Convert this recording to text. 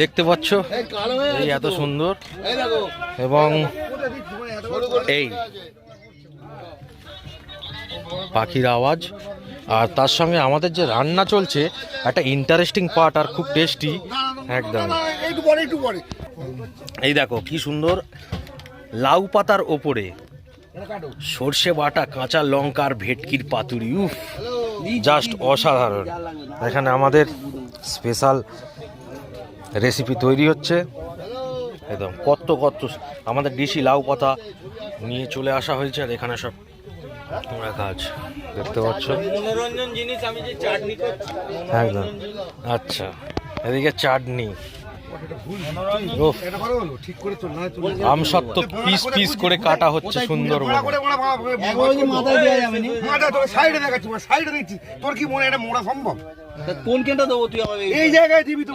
দেখতে পাচ্ছ এই এত সুন্দর, এবং এই পাখির আওয়াজ, আর তার সঙ্গে আমাদের যে রান্না চলছে একটা ইন্টারেস্টিং পার্ট আর খুব টেস্টি একদম। এই দেখো কি সুন্দর লাউ পাতার ওপরে সর্ষে বাটা, কাঁচা লঙ্কা আর ভেটকির পাতুরি, উফ জাস্ট অসাধারণ। এখানে আমাদের স্পেশাল রেসিপি তৈরি হচ্ছে একদম। কত কত আমাদের ডিশি লাউ পাতা নিয়ে চলে আসা হয়েছে, আর এখানে সব রাখা আছে দেখতে পাচ্ছ। মনোরঞ্জন জিনিস আমি যে চাটনি করছি একদম। আচ্ছা, এদিকে চাটনি, আমসত্ত্ব পিস পিস করে কাটা হচ্ছে সুন্দর। তোর কি মনে এটা মোড়া সম্ভব? কোন কেনটা দেবো তুই আমাকে? এই জায়গায় দিবি তো।